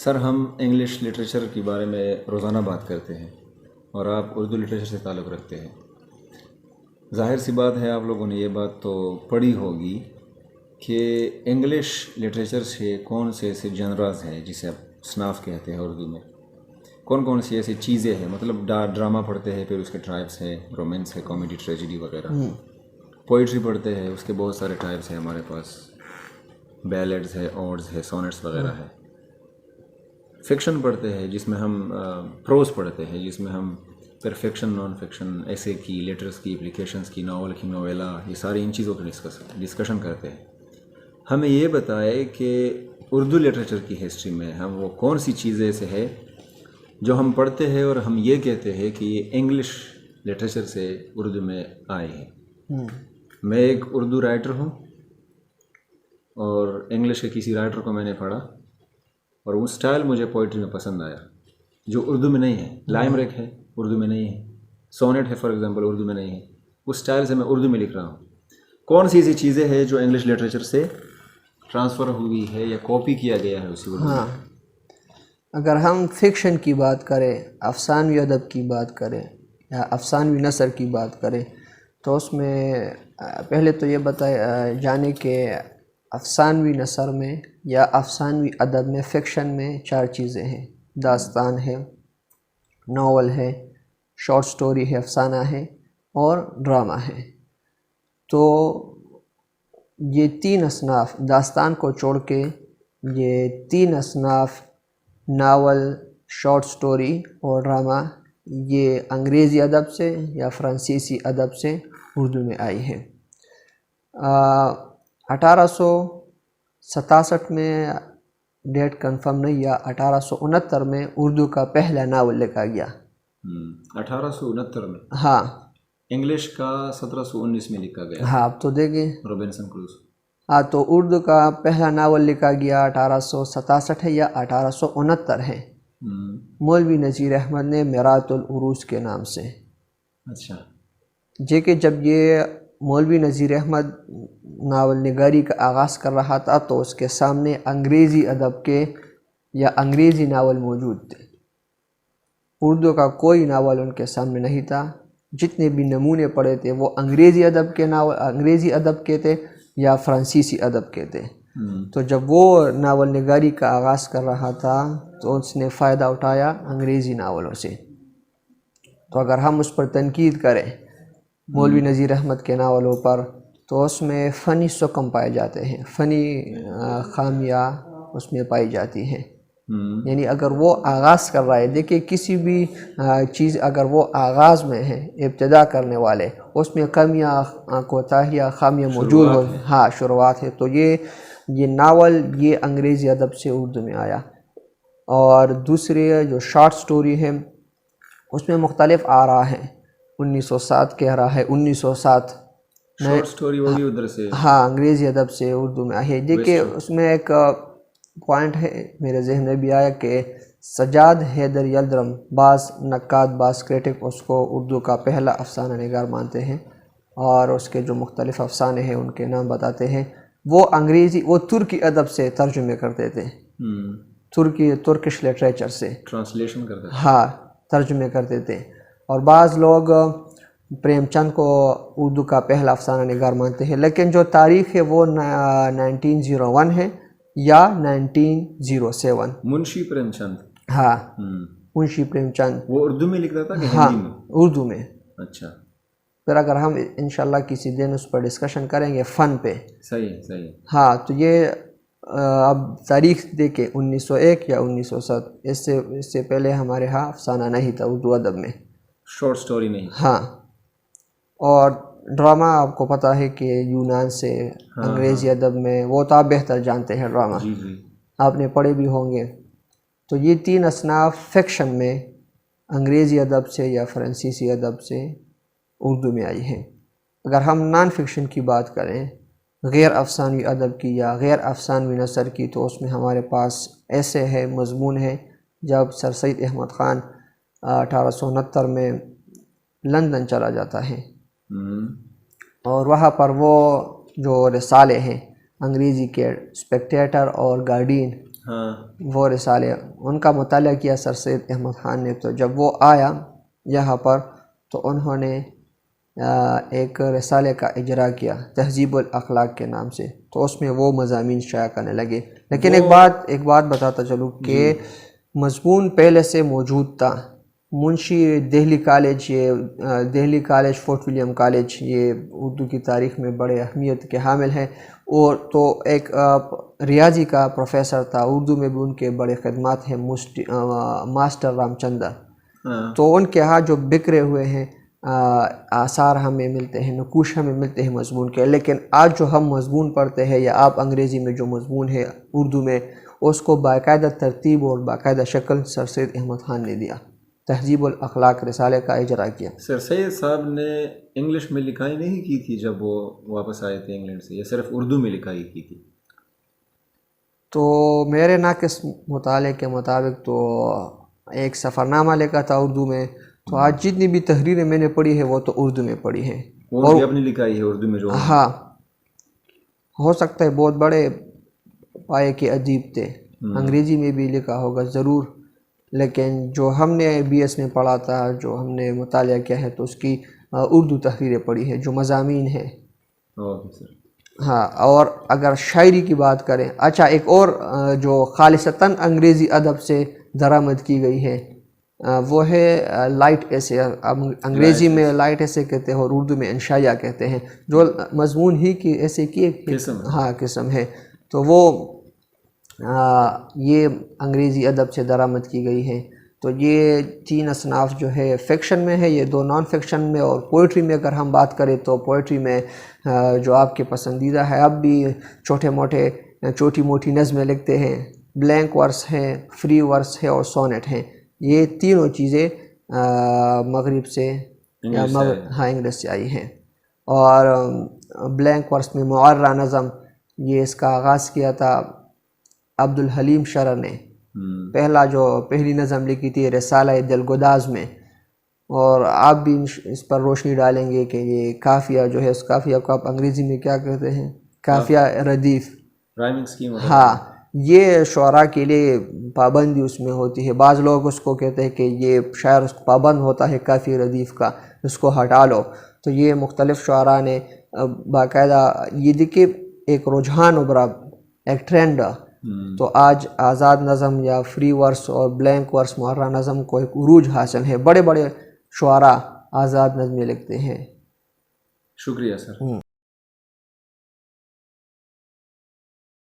سر ہم English literature کے بارے میں روزانہ بات کرتے ہیں اور آپ اردو لٹریچر سے تعلق رکھتے ہیں. ظاہر سی بات ہے آپ لوگوں نے یہ بات تو پڑھی ہوگی کہ انگلش لٹریچر سے کون سے ایسے جنراز ہیں جسے آپ اصناف کہتے ہیں اردو میں، کون کون سی ایسی چیزیں ہیں. مطلب ڈرامہ پڑھتے ہیں، پھر اس کے ٹائپس ہیں، رومانس ہے، کامیڈی، ٹریجڈی وغیرہ. پوئٹری پڑھتے ہیں، اس کے بہت سارے ٹائپس ہیں ہمارے پاس، بیلڈز ہے، اوڈز ہے، سونٹس وغیرہ ہے. فکشن پڑھتے ہیں جس میں ہم پروز پڑھتے ہیں، جس میں ہم پرفیکشن، نان فکشن، ایسے کی، لیٹرز کی، اپلیکیشنز کی، ناول کی، نویلا، یہ ساری ان چیزوں کی ڈسکشن کرتے ہیں. ہمیں یہ بتائے کہ اردو لٹریچر کی ہسٹری میں ہم وہ کون سی چیزیں ایسے ہے جو ہم پڑھتے ہیں اور ہم یہ کہتے ہیں کہ یہ انگلش لٹریچر سے اردو میں آئے ہیں. میں ایک اردو رائٹر ہوں اور انگلش کے کسی رائٹر کو میں نے پڑھا اور وہ سٹائل مجھے پوئٹری میں پسند آیا جو اردو میں نہیں ہے. لائم ریک ہے، اردو میں نہیں ہے. سونٹ ہے فار ایگزامپل، اردو میں نہیں ہے. اس سٹائل سے میں اردو میں لکھ رہا ہوں. کون سی ایسی چیزیں ہیں جو انگلش لٹریچر سے ٹرانسفر ہوئی ہے یا کاپی کیا گیا ہے اسی اردو میں؟ اگر ہم فکشن کی بات کریں، افسانوی ادب کی بات کریں یا افسانوی نثر کی بات کریں تو اس میں پہلے تو یہ بتایا جانے کہ افسانوی نثر میں یا افسانوی ادب میں، فکشن میں 4 چیزیں ہیں. داستان ہے، ناول ہے، شارٹ سٹوری ہے، افسانہ ہے، اور ڈرامہ ہے. تو یہ 3 اصناف، داستان کو چھوڑ کے یہ 3 اصناف، ناول، شارٹ سٹوری اور ڈرامہ، یہ انگریزی ادب سے یا فرانسیسی ادب سے اردو میں آئی ہے. 1867 میں، ڈیٹ کنفرم نہیں، یا 1869 میں اردو کا پہلا ناول لکھا گیا. 1869 میں؟ ہاں. انگلش کا 1719 میں لکھا گیا. ہاں، اب تو دیکھیں. Robinson Crusoe. ہاں، تو اردو کا پہلا ناول لکھا گیا 1867 ہے یا 1869 ہے. مولوی نذیر احمد نے میرات العروج کے نام سے. اچھا. کہ جب یہ مولوی نذیر احمد ناول نگاری کا آغاز کر رہا تھا تو اس کے سامنے انگریزی ادب کے یا انگریزی ناول موجود تھے. اردو کا کوئی ناول ان کے سامنے نہیں تھا. جتنے بھی نمونے پڑے تھے وہ انگریزی ادب کے ناول، انگریزی ادب کے تھے یا فرانسیسی ادب کے تھے. تو جب وہ ناول نگاری کا آغاز کر رہا تھا تو اس نے فائدہ اٹھایا انگریزی ناولوں سے. تو اگر ہم اس پر تنقید کریں مولوی نذیر احمد کے ناولوں پر تو اس میں فنی سکم پائے جاتے ہیں، فنی خامیاں اس میں پائی جاتی ہیں. یعنی اگر وہ آغاز کر رہا ہے، دیکھیں کسی بھی چیز اگر وہ آغاز میں ہے، ابتدا کرنے والے، اس میں کمیاں، کوتاہیاں، خامیاں موجود ہو. ہاں، شروعات ہے. تو یہ ناول یہ انگریزی ادب سے اردو میں آیا. اور دوسری جو شارٹ سٹوری ہے اس میں مختلف آراء ہیں. 1907 کہہ رہا ہے، 1907 شارٹ سٹوری وہ بھی ادھر سے؟ ہاں، انگریزی ادب سے اردو میں آئی ہے. دیکھیں اس میں ایک پوائنٹ ہے میرے ذہن میں بھی آیا کہ سجاد حیدر یلدرم، بعض نقاد، بعض کریٹک اس کو اردو کا پہلا افسانہ نگار مانتے ہیں اور اس کے جو مختلف افسانے ہیں ان کے نام بتاتے ہیں. وہ ترکی ادب سے ترجمے کرتے تھے، ترکش لٹریچر سے ٹرانسلیشن کرتے تھے. ہاں، ترجمے کرتے تھے. اور بعض لوگ پریم چند کو اردو کا پہلا افسانہ نگار مانتے ہیں، لیکن جو تاریخ ہے وہ 1901 ہے یا 1907. منشی پریم چند؟ ہاں، منشی پریم چند. وہ اردو میں لکھتا تھا کہ ہاں، ہندی میں؟ اردو میں. اچھا. پھر اگر ہم انشاءاللہ کسی دن اس پر ڈسکشن کریں گے فن پہ. صحیح. ہاں، تو یہ اب تاریخ دیکھیں 1901 یا 1907، اس سے پہلے ہمارے ہاں افسانہ نہیں تھا اردو ادب میں، شارٹ سٹوری نہیں. ہاں. اور ڈرامہ آپ کو پتہ ہے کہ یونان سے انگریزی ادب میں، وہ تو آپ بہتر جانتے ہیں ڈرامہ، جی آپ نے پڑھے بھی ہوں گے. تو یہ 3 اصناف فکشن میں انگریزی ادب سے یا فرانسیسی ادب سے اردو میں آئی ہیں. اگر ہم نان فکشن کی بات کریں، غیر افسانوی ادب کی یا غیر افسانوی نثر کی، تو اس میں ہمارے پاس ایسے ہے، مضمون ہے. جب سر سید احمد خان 1869 میں لندن چلا جاتا ہے اور وہاں پر وہ جو رسالے ہیں انگریزی کے، اسپیکٹیٹر اور گارڈین، ہاں وہ رسالے ان کا مطالعہ کیا سر سید احمد خان نے. تو جب وہ آیا یہاں پر تو انہوں نے ایک رسالے کا اجرا کیا تہذیب الاخلاق کے نام سے. تو اس میں وہ مضامین شائع کرنے لگے. لیکن ایک بات بتاتا چلوں کہ مضمون پہلے سے موجود تھا. منشی Delhi college Fort William college یہ اردو کی تاریخ میں بڑے اہمیت کے حامل ہیں. اور تو ایک ریاضی کا پروفیسر تھا اردو میں بھی ان کے بڑے خدمات ہیں ماسٹر رام چندر. تو ان کے ہاں جو بکھرے ہوئے ہیں آثار ہمیں ملتے ہیں, نقوش ہمیں ملتے ہیں مضمون کے. لیکن آج جو ہم مضمون پڑھتے ہیں یا آپ انگریزی میں جو مضمون ہے اردو میں اس کو باقاعدہ ترتیب اور باقاعدہ شکل سر سید احمد خان نے دیا. تہذیب الاخلاق رسالے کا اجرا کیا. سر سید صاحب نے انگلش میں لکھائی نہیں کی تھی جب وہ واپس آئے تھے انگلینڈ سے, یا صرف اردو میں لکھائی کی تھی؟ تو میرے ناقص مطالعے کے مطابق تو ایک سفر نامہ لکھا تھا اردو میں. تو آج جتنی بھی تحریریں میں نے پڑھی ہے وہ تو اردو میں پڑھی ہیں. وہ بھی اپنی لکھائی ہے اردو میں جو؟ ہاں ہو سکتا ہے بہت بڑے پائے کے ادیب تھے, انگریزی میں بھی لکھا ہوگا ضرور. لیکن جو ہم نے بی ایس میں پڑھا تھا, جو ہم نے مطالعہ کیا ہے تو اس کی اردو تحریریں پڑھی ہے جو مضامین ہیں. Okay sir. ہاں اور اگر شاعری کی بات کریں, اچھا ایک اور جو خالصتاً انگریزی ادب سے درآمد کی گئی ہے وہ ہے لائٹ ایسے. انگریزی میں لائٹ ایسے کہتے ہیں اور اردو میں انشائیہ کہتے ہیں, جو مضمون ہی کی ایسے کی ایک قسم ہے. تو وہ یہ انگریزی ادب سے درآمد کی گئی ہے. تو یہ 3 اصناف جو ہے فکشن میں ہے, یہ 2 نان فکشن میں. اور پوئٹری میں اگر ہم بات کریں تو پوئٹری میں جو آپ کے پسندیدہ ہے, اب بھی چھوٹی موٹی نظمیں لکھتے ہیں, بلینک ورس ہیں, فری ورس ہے اور سونٹ ہیں. یہ تینوں چیزیں مغرب سے انگلش سے آئی ہیں. اور بلینک ورس میں معرہ نظم, یہ اس کا آغاز کیا تھا عبد الحلیم شرر نے. پہلی نظم لکھی تھی رسالہ دلگداز میں. اور آپ بھی اس پر روشنی ڈالیں گے کہ یہ قافیہ جو ہے, اس قافیہ کو آپ انگریزی میں کیا کہتے ہیں؟ قافیہ ردیف. Rhyming scheme. ہاں یہ شعراء کے لیے پابندی اس میں ہوتی ہے. بعض لوگ اس کو کہتے ہیں کہ یہ شاعر اس کو پابند ہوتا ہے قافیہ ردیف کا, اس کو ہٹا لو. تو یہ مختلف شعراء نے باقاعدہ یہ دیکھیں ایک رجحان ابھرا, ایک ٹرینڈ. تو آج آزاد نظم یا فری ورس اور بلینک ورس معرہ نظم کو ایک عروج حاصل ہے. بڑے بڑے شعراء آزاد نظمیں لکھتے ہیں. شکریہ سر.